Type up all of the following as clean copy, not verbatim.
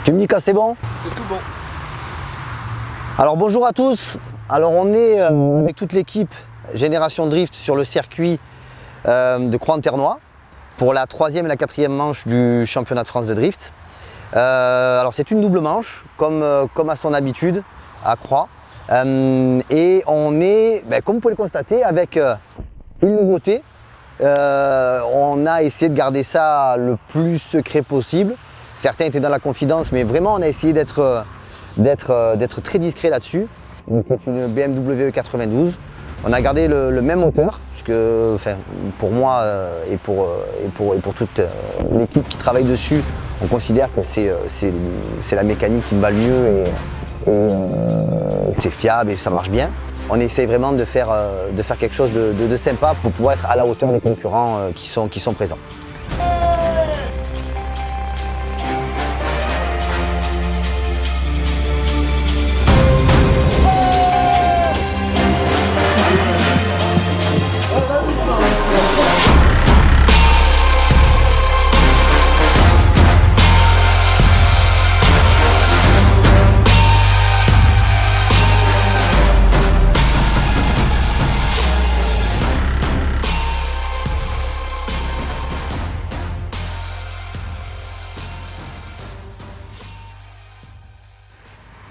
Tu me dis quand c'est bon? C'est tout bon. Alors bonjour à tous. Alors on est avec toute l'équipe Génération Drift sur le circuit de Croix-en-Ternois pour la 3e et la 4e manche du championnat de France de drift. Alors c'est une double manche comme à son habitude à Croix. Et on est, comme vous pouvez le constater, avec une nouveauté. On a essayé de garder ça le plus secret possible. Certains étaient dans la confidence, mais vraiment on a essayé d'être très discret là-dessus. C'est une BMW E92. On a gardé le même moteur, puisque pour moi et pour toute l'équipe qui travaille dessus, on considère que c'est la mécanique qui va le mieux et c'est fiable et ça marche bien. On essaie vraiment de faire quelque chose de sympa pour pouvoir être à la hauteur des concurrents qui sont présents.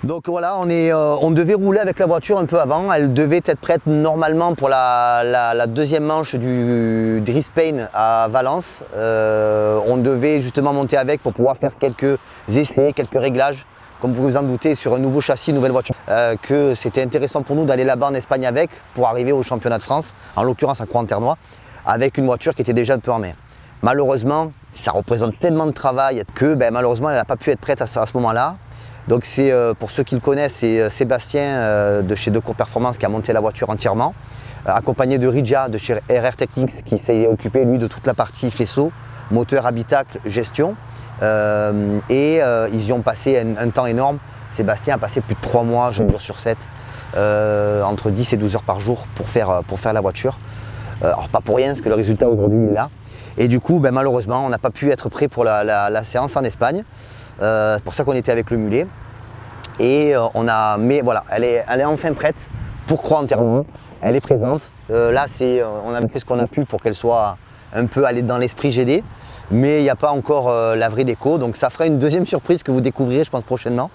Donc voilà, on devait rouler avec la voiture un peu avant. Elle devait être prête normalement pour la deuxième manche du Drift Spain à Valence. On devait justement monter avec pour pouvoir faire quelques essais, quelques réglages, comme vous vous en doutez, sur un nouveau châssis, une nouvelle voiture. Que c'était intéressant pour nous d'aller là-bas en Espagne avec pour arriver au championnat de France, en l'occurrence à Croix-en-Ternois, avec une voiture qui était déjà un peu en mer. Malheureusement, ça représente tellement de travail que malheureusement elle n'a pas pu être prête à ce moment-là. Donc c'est pour ceux qui le connaissent, c'est Sébastien de chez Decourt Performance qui a monté la voiture entièrement, accompagné de Ridja de chez RR Technics qui s'est occupé lui de toute la partie faisceau, moteur, habitacle, gestion. Ils y ont passé un temps énorme. Sébastien a passé plus de 3 mois, je jure sur 7, entre 10 et 12 heures par jour pour faire la voiture. Alors pas pour rien, parce que le résultat aujourd'hui il est là. Et du coup, malheureusement, on n'a pas pu être prêt pour la séance en Espagne. C'est pour ça qu'on était avec le mulet. Et mais voilà, elle est enfin prête pour Croix-en-Ternois. Elle est présente. Là, on a fait ce qu'on a pu pour qu'elle soit un peu allée dans l'esprit GD. Mais il n'y a pas encore la vraie déco. Donc ça fera une deuxième surprise que vous découvrirez, je pense, prochainement.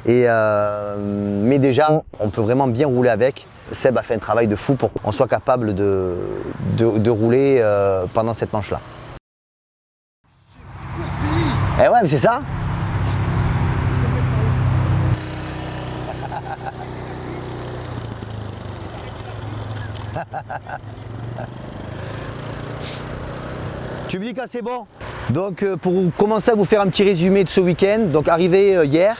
Mais déjà, on peut vraiment bien rouler avec. Seb a fait un travail de fou pour qu'on soit capable de rouler pendant cette manche-là. Eh ouais, mais c'est ça. Tu me dis quand c'est bon. Donc pour commencer à vous faire un petit résumé de ce week-end, donc arrivé hier,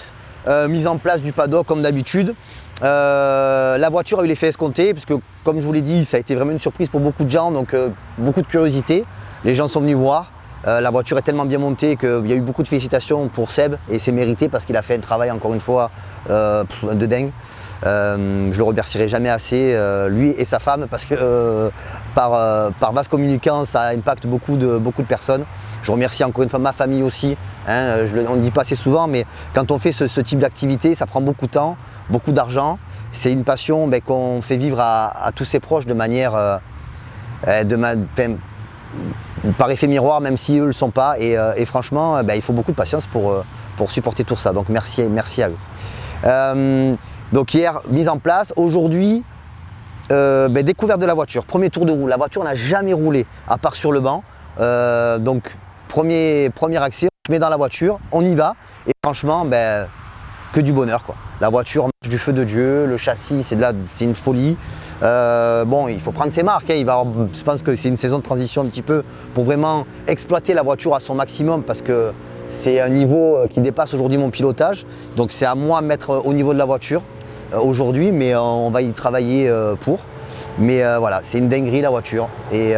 mise en place du paddock comme d'habitude. La voiture a eu l'effet escompté, parce que comme je vous l'ai dit, ça a été vraiment une surprise pour beaucoup de gens, donc beaucoup de curiosité. Les gens sont venus voir. La voiture est tellement bien montée qu'il y a eu beaucoup de félicitations pour Seb, et c'est mérité parce qu'il a fait un travail encore une fois de dingue. Je le remercierai jamais assez, lui et sa femme, parce que par vase communicant, ça impacte beaucoup de personnes. Je remercie encore une fois ma famille aussi, hein, on ne le dit pas assez souvent, mais quand on fait ce type d'activité, ça prend beaucoup de temps, beaucoup d'argent. C'est une passion qu'on fait vivre à tous ses proches de manière par effet miroir, même si eux ne le sont pas. Et franchement, il faut beaucoup de patience pour supporter tout ça. Donc merci à eux. Donc hier, mise en place. Aujourd'hui, découverte de la voiture. Premier tour de roue. La voiture n'a jamais roulé, à part sur le banc. Donc premier accès, on se met dans la voiture, on y va. Et franchement, que du bonheur, quoi. La voiture marche du feu de Dieu, le châssis, c'est une folie. Il faut prendre ses marques, hein. Je pense que c'est une saison de transition un petit peu pour vraiment exploiter la voiture à son maximum, parce que c'est un niveau qui dépasse aujourd'hui mon pilotage. Donc c'est à moi de mettre au niveau de la voiture aujourd'hui, mais on va y travailler pour. Mais voilà, c'est une dinguerie la voiture. Et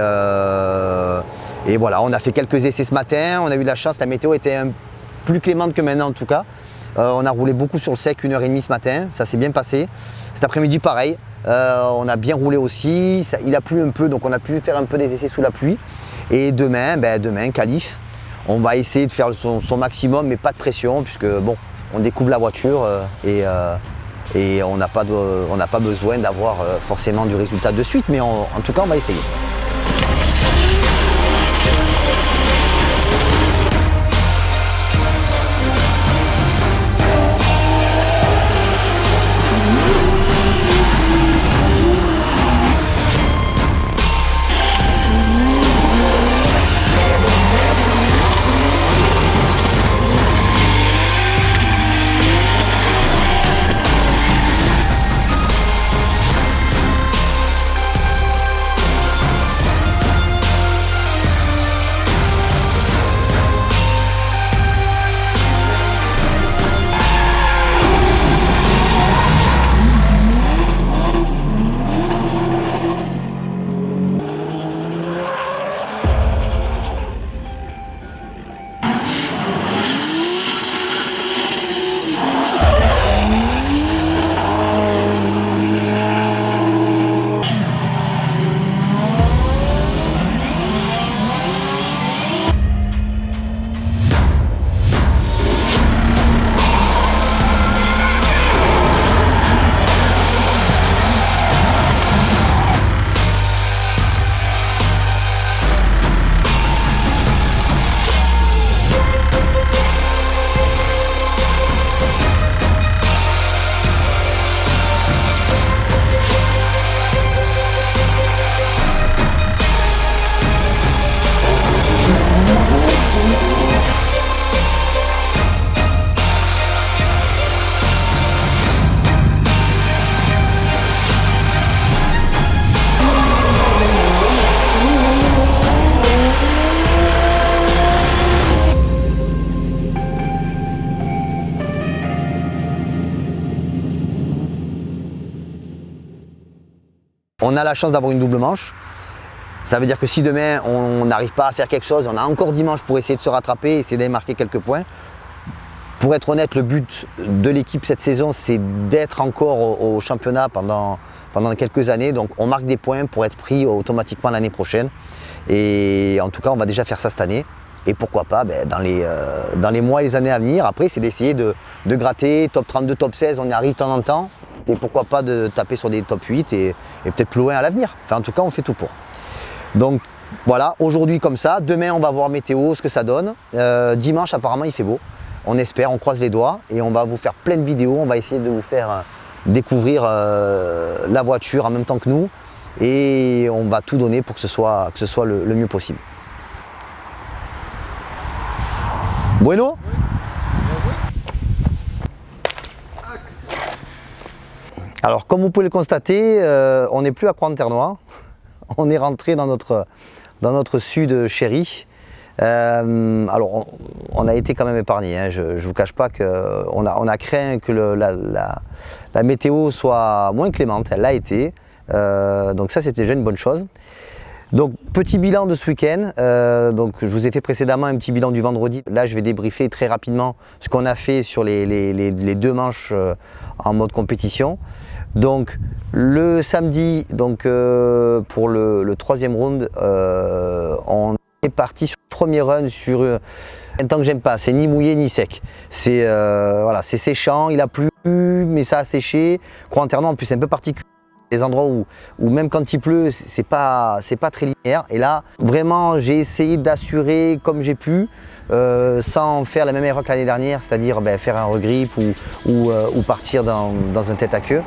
voilà, on a fait quelques essais ce matin, on a eu de la chance, la météo était plus clémente que maintenant en tout cas. On a roulé beaucoup sur le sec, 1h30 ce matin, ça s'est bien passé. Cet après-midi pareil, on a bien roulé aussi, il a plu un peu, donc on a pu faire un peu des essais sous la pluie. Et demain, qualif. On va essayer de faire son maximum, mais pas de pression, puisque bon, on découvre la voiture et on n'a pas besoin d'avoir forcément du résultat de suite, mais en tout cas, on va essayer. On a la chance d'avoir une double manche. Ça veut dire que si demain on n'arrive pas à faire quelque chose, on a encore dimanche pour essayer de se rattraper, essayer d'aller marquer quelques points. Pour être honnête, le but de l'équipe cette saison, c'est d'être encore au championnat pendant quelques années. Donc on marque des points pour être pris automatiquement l'année prochaine. Et en tout cas, on va déjà faire ça cette année. Et pourquoi pas, dans les mois et les années à venir, après, c'est d'essayer de gratter, top 32, top 16, on y arrive de temps en temps. Et pourquoi pas de taper sur des top 8 et peut-être plus loin à l'avenir. Enfin, en tout cas, on fait tout pour. Donc voilà, aujourd'hui comme ça. Demain, on va voir météo, ce que ça donne. Dimanche, apparemment, il fait beau. On espère, on croise les doigts. Et on va vous faire plein de vidéos. On va essayer de vous faire découvrir la voiture en même temps que nous. Et on va tout donner pour que ce soit le mieux possible. Bueno? Alors, comme vous pouvez le constater, on n'est plus à Croix-en-Ternois. On est rentré dans notre sud chéri. Alors, on a été quand même épargné. Hein. Je ne vous cache pas qu'on a craint que la météo soit moins clémente. Elle l'a été. Donc ça, c'était déjà une bonne chose. Donc, petit bilan de ce week-end. Donc, je vous ai fait précédemment un petit bilan du vendredi. Là, je vais débriefer très rapidement ce qu'on a fait sur les deux manches en mode compétition. Donc, le samedi, donc, pour le troisième round, on est parti sur le premier run sur un temps que j'aime pas. C'est ni mouillé ni sec. C'est voilà, c'est séchant, il a plu, mais ça a séché. Croix-en-Ternois, en plus, c'est un peu particulier. Des endroits où même quand il pleut, c'est pas très linéaire. Et là, vraiment, j'ai essayé d'assurer comme j'ai pu, sans faire la même erreur que l'année dernière, c'est-à-dire faire un regrip ou partir dans un tête à queue.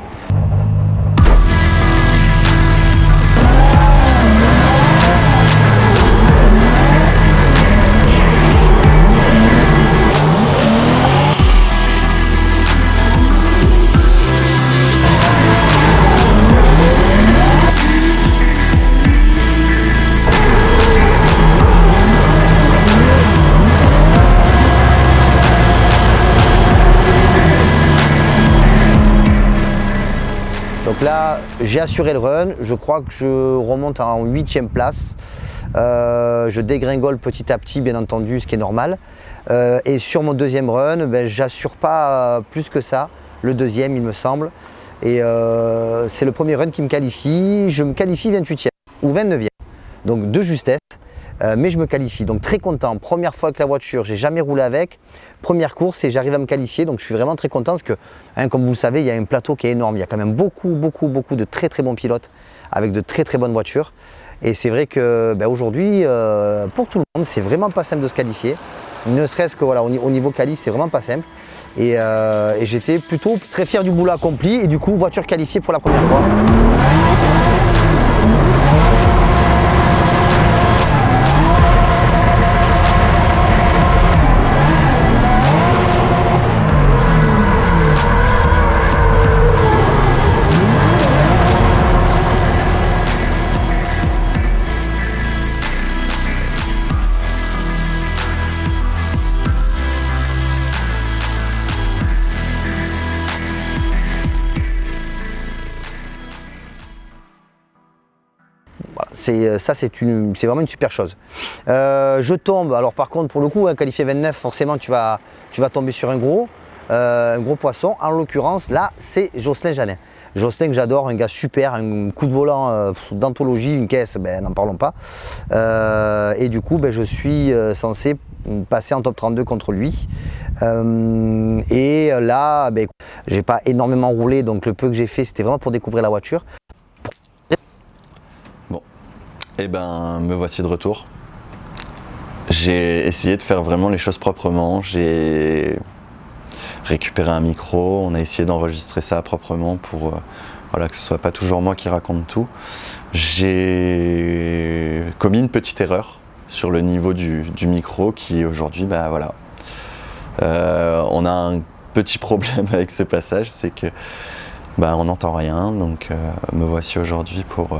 Donc là, j'ai assuré le run, je crois que je remonte en 8e place. Je dégringole petit à petit, bien entendu, ce qui est normal. Et sur mon deuxième run, j'assure pas plus que ça, le deuxième il me semble. Et c'est le premier run qui me qualifie, je me qualifie 28e ou 29e, donc de justesse. mais je me qualifie. Donc très content, première fois avec la voiture, j'ai jamais roulé avec, première course et j'arrive à me qualifier, donc je suis vraiment très content parce que, hein, comme vous le savez, il y a un plateau qui est énorme, il y a quand même beaucoup de très bons pilotes avec de très bonnes voitures. Et c'est vrai que aujourd'hui, pour tout le monde, c'est vraiment pas simple de se qualifier. Ne serait-ce que voilà, au niveau qualif, c'est vraiment pas simple. Et j'étais plutôt très fier du boulot accompli et du coup, voiture qualifiée pour la première fois. C'est vraiment une super chose. Je tombe, alors par contre pour le coup, qualifié 29, forcément tu vas tomber sur un gros poisson. En l'occurrence là c'est Jocelyn Janin. Jocelyn que j'adore, un gars super, un coup de volant d'anthologie, une caisse, n'en parlons pas. Et du coup je suis censé passer en top 32 contre lui. Et là j'ai pas énormément roulé, donc le peu que j'ai fait c'était vraiment pour découvrir la voiture. Eh ben, me voici de retour. J'ai essayé de faire vraiment les choses proprement. J'ai récupéré un micro, on a essayé d'enregistrer ça proprement pour voilà, que ce soit pas toujours moi qui raconte tout. J'ai commis une petite erreur sur le niveau du micro qui aujourd'hui, voilà. On a un petit problème avec ce passage, c'est que on n'entend rien. Donc me voici aujourd'hui pour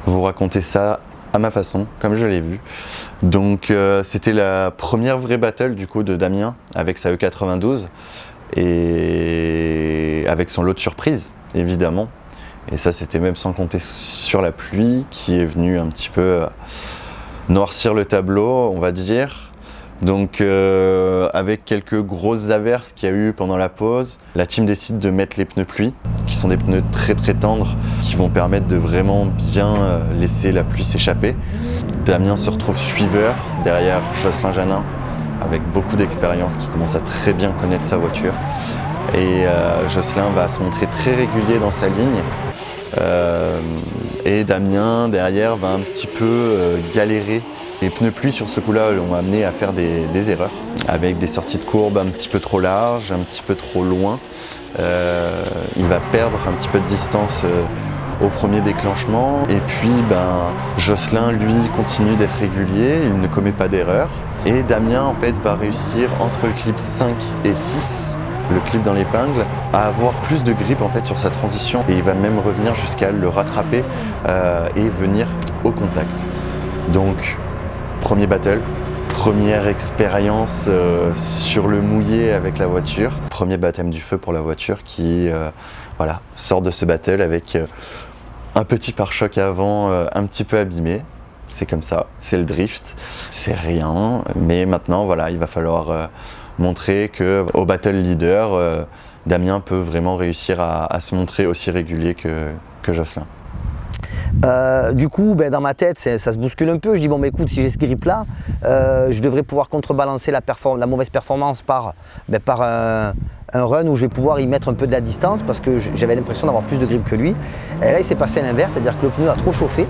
vous raconter ça à ma façon, comme je l'ai vu. Donc c'était la première vraie battle du coup de Damien avec sa E92 et avec son lot de surprises évidemment. Et ça c'était même sans compter sur la pluie qui est venue un petit peu noircir le tableau, on va dire. Donc avec quelques grosses averses qu'il y a eu pendant la pause, la team décide de mettre les pneus pluie, qui sont des pneus très tendres, qui vont permettre de vraiment bien laisser la pluie s'échapper. Damien se retrouve suiveur derrière Jocelyn Janin, avec beaucoup d'expérience, qui commence à très bien connaître sa voiture. Et Jocelyn va se montrer très régulier dans sa ligne. Et Damien derrière va un petit peu galérer. Les pneus pluie sur ce coup-là l'ont amené à faire des erreurs, avec des sorties de courbe un petit peu trop larges, un petit peu trop loin. Il va perdre un petit peu de distance au premier déclenchement. Et puis Jocelyn, lui, continue d'être régulier, il ne commet pas d'erreur. Et Damien, en fait, va réussir entre le clip 5 et 6, le clip dans l'épingle, à avoir plus de grip en fait sur sa transition. Et il va même revenir jusqu'à le rattraper et venir au contact. Donc, premier battle, première expérience sur le mouillé avec la voiture. Premier baptême du feu pour la voiture qui sort de ce battle avec un petit pare-choc avant un petit peu abîmé. C'est comme ça, c'est le drift, c'est rien. Mais maintenant, voilà, il va falloir montrer qu'au battle leader, Damien peut vraiment réussir à se montrer aussi régulier que Jocelyn. Du coup, dans ma tête, ça se bouscule un peu. Je dis bon, écoute, si j'ai ce grip là, je devrais pouvoir contrebalancer la mauvaise performance par un run où je vais pouvoir y mettre un peu de la distance parce que j'avais l'impression d'avoir plus de grip que lui. Et là, il s'est passé l'inverse, c'est-à-dire que le pneu a trop chauffé.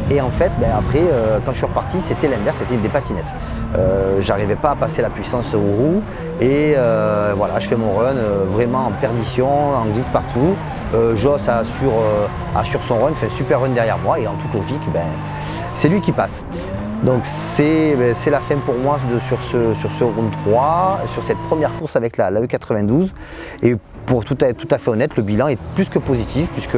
Et en fait, après, quand je suis reparti, c'était l'inverse, c'était des patinettes. J'arrivais pas à passer la puissance aux roues et voilà, je fais mon run vraiment en perdition, en glisse partout. Joss assure son run, fait un super run derrière moi et en toute logique, c'est lui qui passe. Donc c'est la fin pour moi sur ce round 3, sur cette première course avec la E92. Et pour être tout à fait honnête, le bilan est plus que positif puisque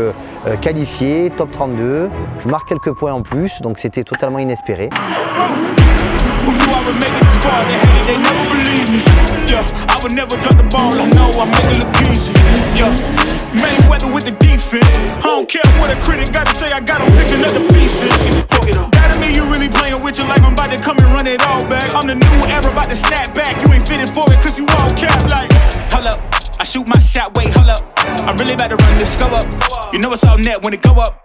qualifié, top 32, je marque quelques points en plus, donc c'était totalement inespéré. Mayweather with the defense. I don't care what a critic got to say, I got him picking up the pieces. That to me, you really playing with your life, I'm about to come and run it all back. I'm the new era, about to snap back. You ain't fitting for it, cause you all cap like. Hold up, I shoot my shot, wait, hold up. I'm really about to run this, go up. You know it's all net when it go up.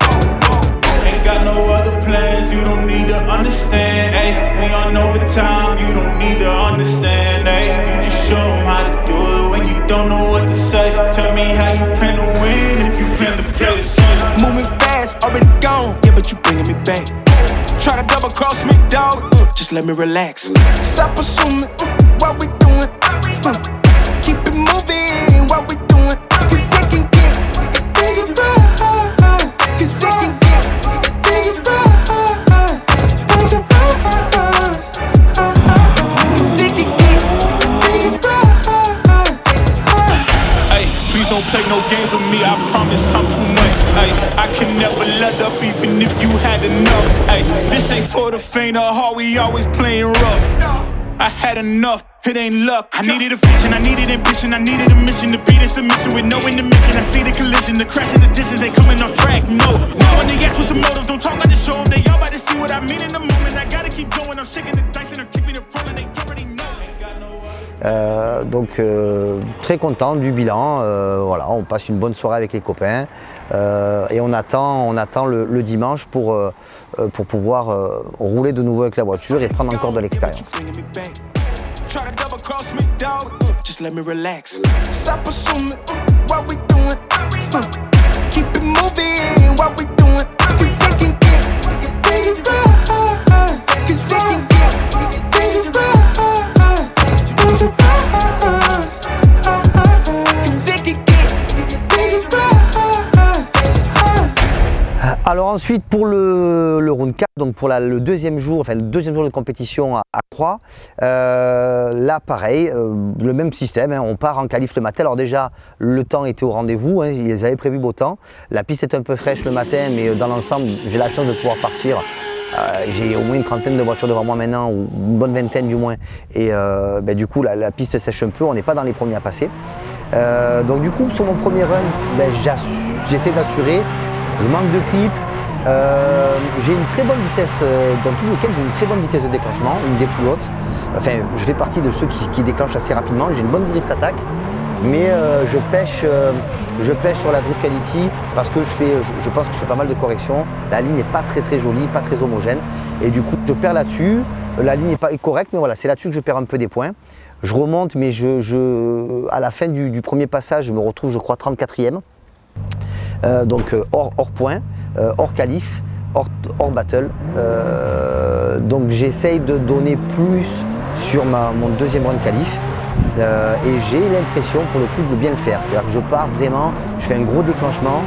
Ain't got no other plans, you don't need to understand. Ay, we on overtime, you don't need to understand. Ay, you just show them how to do it when you don't know what to say. Tell me how you plan to win if you plan to play the same. Moving fast, already gone, yeah, but you bringing me back. Try to double cross me, dog, just let me relax. Stop assuming what we doing. Keep it moving, what we doing. Cause it can get dangerous. Cause it can get dangerous. Cause it can get dangerous. Ay, please don't play no games with me, I promise I'm too much. Ay, I can never let up even if you had enough. Ay, this ain't for the faint of heart, we always playing rough. I had enough, it ain't luck. I needed a vision, I needed ambition, I needed a mission to beat in submission with no intermission. I see the collision, the crash in the distance, they coming off track, no. When they ask what's the motive, don't talk, I just show them. They all about to see what I mean in the moment. I gotta keep going, I'm shaking the dice and I'm keeping it rolling, they already know. Donc très content du bilan, voilà, on passe une bonne soirée avec les copains et on attend le dimanche pour pouvoir rouler de nouveau avec la voiture et prendre encore de l'expérience. Try to double cross me, dog, just let me relax. Stop assuming what we doing. Keep it moving, what we doing. Cause it can get dangerous. Cause it can get dangerous. Cause it can get dangerous. Alors ensuite pour le round 4, donc pour le deuxième jour de compétition à Croix, là pareil, le même système, hein, on part en qualif le matin. Alors déjà le temps était au rendez-vous, hein, ils avaient prévu beau temps, la piste est un peu fraîche le matin, mais dans l'ensemble j'ai la chance de pouvoir partir. J'ai au moins une trentaine de voitures devant moi maintenant, ou une bonne vingtaine du moins, et du coup la piste sèche un peu, on n'est pas dans les premiers à passer. Donc du coup sur mon premier run, j'essaie d'assurer. Je manque de clip, j'ai une très bonne vitesse, dans tout le week-end j'ai une très bonne vitesse de déclenchement, une des plus hautes. Enfin, je fais partie de ceux qui déclenchent assez rapidement, j'ai une bonne drift attack, mais je pêche sur la drift quality parce que je pense que je fais pas mal de corrections. La ligne n'est pas très jolie, pas très homogène, et du coup je perds là-dessus. La ligne n'est pas correcte, mais voilà, c'est là-dessus que je perds un peu des points. Je remonte, mais à la fin du premier passage, je me retrouve, je crois, 34e. Donc hors point, hors qualif, hors battle. Donc j'essaye de donner plus sur mon deuxième run qualif et j'ai l'impression pour le coup de bien le faire. C'est-à-dire que je pars vraiment, je fais un gros déclenchement,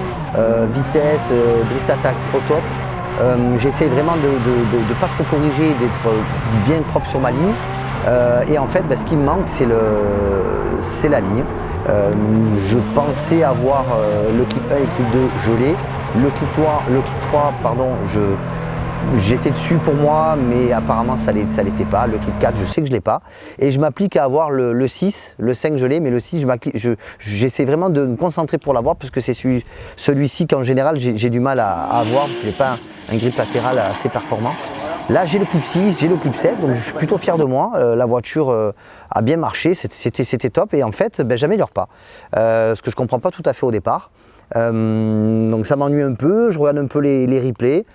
vitesse, drift attack au top. J'essaye vraiment de ne pas trop corriger, d'être bien propre sur ma ligne. Et en fait, ce qui me manque, c'est la ligne. Je pensais avoir le clip 1 et le clip 2 gelé. Le clip 3, pardon, j'étais dessus pour moi, mais apparemment ça l'était pas. Le clip 4, je sais que je l'ai pas. Et je m'applique à avoir le 6, le 5 gelé, mais le 6, j'essaie vraiment de me concentrer pour l'avoir, parce que c'est celui-ci qu'en général j'ai du mal à avoir, parce que j'ai pas un grip latéral assez performant. Là j'ai le clip 6, j'ai le clip 7, donc je suis plutôt fier de moi. La voiture a bien marché, c'était top, et en fait j'améliore pas. Ce que je comprends pas tout à fait au départ. Donc ça m'ennuie un peu, je regarde un peu les replays.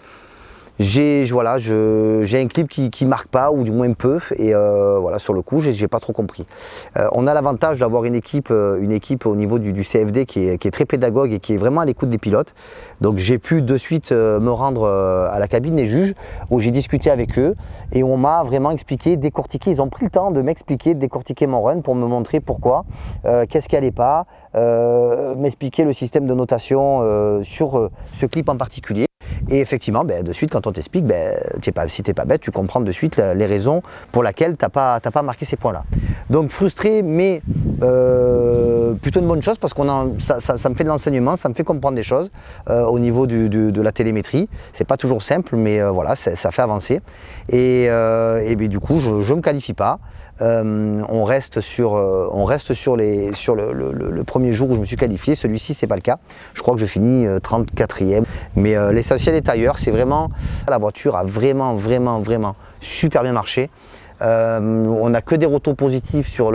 J'ai un clip qui marque pas, ou du moins peu, et voilà, sur le coup j'ai pas trop compris. On a l'avantage d'avoir une équipe au niveau du CFD qui est très pédagogue et qui est vraiment à l'écoute des pilotes. Donc j'ai pu de suite me rendre à la cabine des juges, où j'ai discuté avec eux et on m'a vraiment expliqué, décortiqué. Ils ont pris le temps de m'expliquer, de décortiquer mon run pour me montrer pourquoi, qu'est-ce qui allait pas, m'expliquer le système de notation sur ce clip en particulier. Et effectivement, de suite, quand on t'explique, si t'es pas bête, tu comprends de suite les raisons pour lesquelles t'as pas marqué ces points-là. Donc frustré, mais plutôt une bonne chose, parce que ça me fait de l'enseignement, ça me fait comprendre des choses au niveau de la télémétrie. C'est pas toujours simple, mais voilà, ça fait avancer. Et du coup, je me qualifie pas. On reste sur le premier jour où je me suis qualifié. Celui-ci, c'est pas le cas. Je crois que je finis 34e. Mais l'essentiel est ailleurs. C'est vraiment, la voiture a vraiment super bien marché. On n'a que des retours positifs sur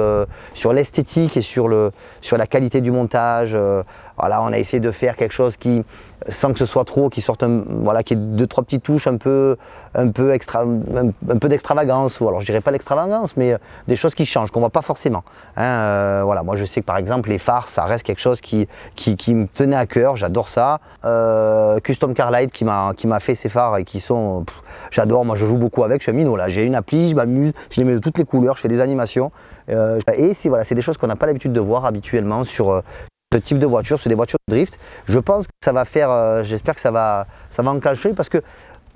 l'esthétique et sur la qualité du montage. Voilà, on a essayé de faire quelque chose qui, sans que ce soit trop, qui sorte, voilà, qui ait 2-3 petites touches un peu d'extravagance, ou alors je dirais pas l'extravagance, mais des choses qui changent, qu'on voit pas forcément. Hein, voilà, moi je sais que par exemple les phares, ça reste quelque chose qui me tenait à cœur, j'adore ça. Custom Car Light qui m'a fait ces phares et qui sont, j'adore, moi je joue beaucoup avec, je suis un minot là, j'ai une appli, je m'amuse, je les mets de toutes les couleurs, je fais des animations. Et voilà, c'est des choses qu'on n'a pas l'habitude de voir habituellement sur ce type de voiture, sur des voitures de drift. Je pense que ça va faire, j'espère que ça va enclencher, parce que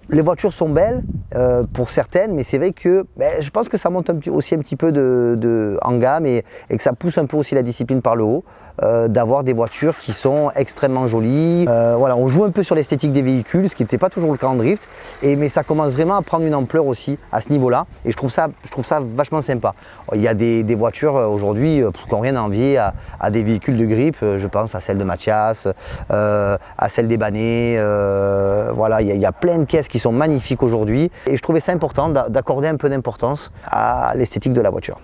les voitures sont belles pour certaines, mais c'est vrai que je pense que ça monte aussi un petit peu en gamme et que ça pousse un peu aussi la discipline par le haut, d'avoir des voitures qui sont extrêmement jolies. Voilà, on joue un peu sur l'esthétique des véhicules, ce qui n'était pas toujours le cas en drift, mais ça commence vraiment à prendre une ampleur aussi à ce niveau-là, et je trouve ça vachement sympa. Il y a des voitures aujourd'hui qui n'ont rien à envier à des véhicules de grip, je pense à celle de Mathias, à celle des Banais, voilà, il y a plein de caisses qui sont magnifiques aujourd'hui, et je trouvais ça important d'accorder un peu d'importance à l'esthétique de la voiture.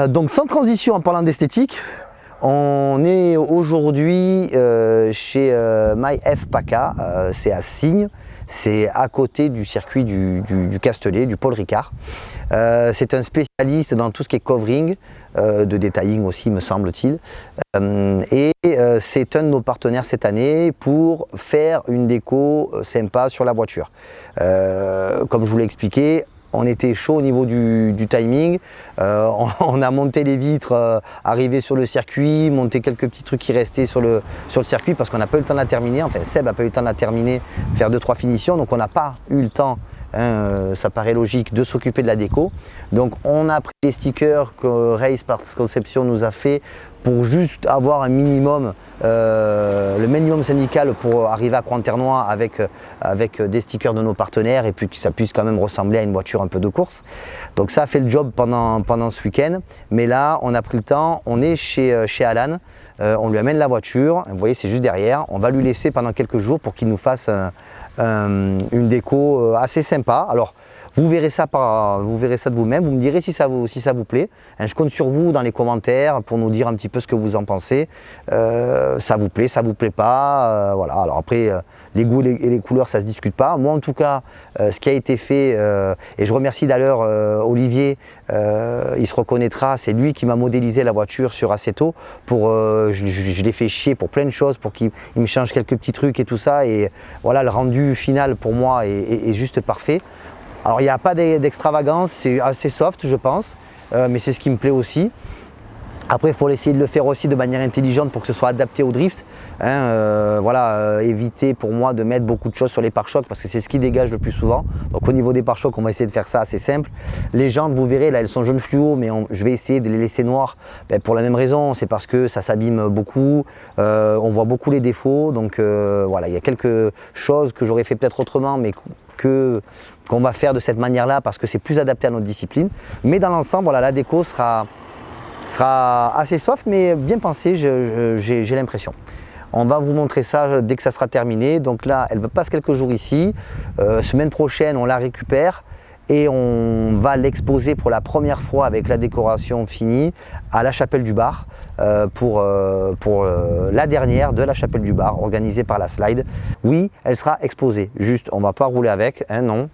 Donc sans transition, en parlant d'esthétique, on est aujourd'hui chez MyFPACA, c'est à Signes, c'est à côté du circuit du Castellet, du Paul Ricard. C'est un spécialiste dans tout ce qui est covering, de detailing aussi me semble-t-il, et c'est un de nos partenaires cette année pour faire une déco sympa sur la voiture. Comme je vous l'ai expliqué, on était chaud au niveau du timing, on a monté les vitres, arrivé sur le circuit, monté quelques petits trucs qui restaient sur le circuit parce qu'on n'a pas eu le temps de la terminer, enfin Seb n'a pas eu le temps de la terminer, faire 2-3 finitions, donc on n'a pas eu le temps, ça paraît logique, de s'occuper de la déco. Donc on a pris les stickers que Race Parts Conception nous a fait pour juste avoir un minimum, le minimum syndical pour arriver à Croix-en-Ternois avec des stickers de nos partenaires, et puis que ça puisse quand même ressembler à une voiture un peu de course. Donc ça a fait le job pendant ce week-end, mais là on a pris le temps, on est chez Alan, on lui amène la voiture, vous voyez c'est juste derrière, on va lui laisser pendant quelques jours pour qu'il nous fasse une déco assez sympa. Alors vous verrez ça de vous-même, vous me direz si ça vous plaît. Je compte sur vous dans les commentaires pour nous dire un petit peu ce que vous en pensez. Ça vous plaît pas, voilà. Alors après, les goûts et les couleurs, ça se discute pas. Moi en tout cas, ce qui a été fait, et je remercie d'ailleurs Olivier, il se reconnaîtra, c'est lui qui m'a modélisé la voiture sur Assetto. Je l'ai fait chier pour plein de choses, pour qu'il me change quelques petits trucs et tout ça. Et voilà, le rendu final pour moi est juste parfait. Alors il n'y a pas d'extravagance, c'est assez soft je pense, mais c'est ce qui me plaît aussi. Après il faut essayer de le faire aussi de manière intelligente pour que ce soit adapté au drift. Voilà, éviter pour moi de mettre beaucoup de choses sur les pare-chocs parce que c'est ce qui dégage le plus souvent. Donc au niveau des pare-chocs, on va essayer de faire ça assez simple. Les jantes, vous verrez, là elles sont jaune fluo, mais je vais essayer de les laisser noires pour la même raison, c'est parce que ça s'abîme beaucoup, on voit beaucoup les défauts. Donc voilà, il y a quelques choses que j'aurais fait peut-être autrement, mais qu'on va faire de cette manière-là parce que c'est plus adapté à notre discipline. Mais dans l'ensemble, voilà, la déco sera assez soft, mais bien pensée, j'ai l'impression. On va vous montrer ça dès que ça sera terminé. Donc là, elle passe quelques jours ici. Semaine prochaine, on la récupère et on va l'exposer pour la première fois avec la décoration finie à la Chapelle du Bar pour la dernière de la Chapelle du Bar organisée par la Slide. Oui, elle sera exposée, juste on ne va pas rouler avec, hein, non.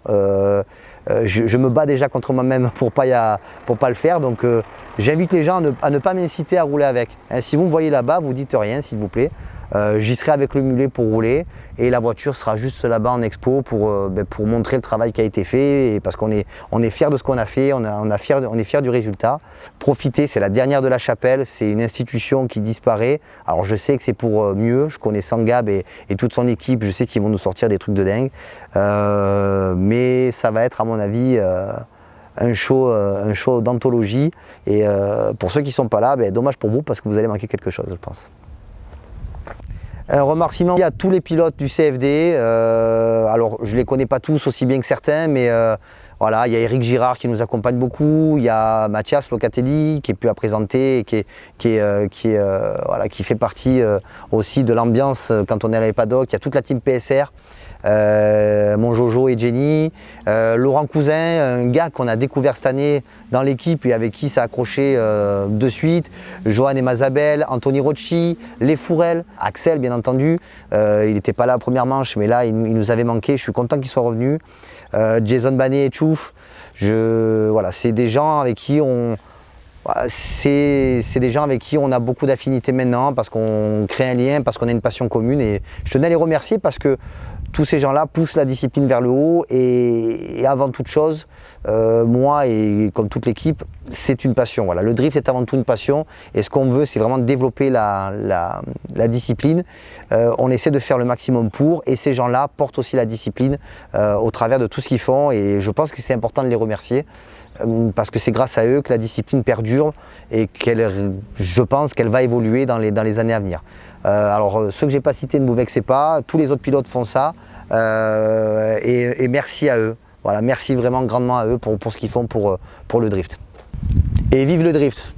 Je me bats déjà contre moi-même pour pas le faire, donc j'invite les gens à ne pas m'inciter à rouler avec. Hein, si vous me voyez là-bas, vous dites rien s'il vous plaît. J'y serai avec le mulet pour rouler et la voiture sera juste là-bas en expo pour montrer le travail qui a été fait, et parce qu'on est fiers de ce qu'on a fait, on est fiers du résultat. Profitez, c'est la dernière de la Chapelle, c'est une institution qui disparaît. Alors je sais que c'est pour mieux, je connais Sangab et toute son équipe, je sais qu'ils vont nous sortir des trucs de dingue, mais ça va être à mon avis un show d'anthologie, et pour ceux qui ne sont pas là, dommage pour vous parce que vous allez manquer quelque chose je pense. Un remerciement à tous les pilotes du CFD, alors je ne les connais pas tous aussi bien que certains, mais Voilà, il y a Eric Girard qui nous accompagne beaucoup, il y a Mathias Locatelli qui est plus à présenter, qui fait partie aussi de l'ambiance quand on est à les paddocks. Il y a toute la team PSR, mon Jojo et Jenny, Laurent Cousin, un gars qu'on a découvert cette année dans l'équipe et avec qui ça a accroché de suite, Johan et Mazabel, Anthony Rocci, Les Fourel, Axel bien entendu, il n'était pas là la première manche mais là il nous avait manqué, je suis content qu'il soit revenu. Jason Banet et Chouf, voilà, c'est des gens avec qui on a beaucoup d'affinités maintenant parce qu'on crée un lien, parce qu'on a une passion commune et je tenais à les remercier parce que tous ces gens-là poussent la discipline vers le haut et avant toute chose, moi et comme toute l'équipe, c'est une passion. Voilà. Le drift est avant tout une passion et ce qu'on veut, c'est vraiment développer la discipline. On essaie de faire le maximum pour et ces gens-là portent aussi la discipline au travers de tout ce qu'ils font et je pense que c'est important de les remercier parce que c'est grâce à eux que la discipline perdure et je pense qu'elle va évoluer dans les années à venir. Alors ceux que je n'ai pas cités ne vous vexez pas, tous les autres pilotes font ça et merci à eux. Voilà, merci vraiment grandement à eux pour ce qu'ils font pour le drift. Et vive le drift!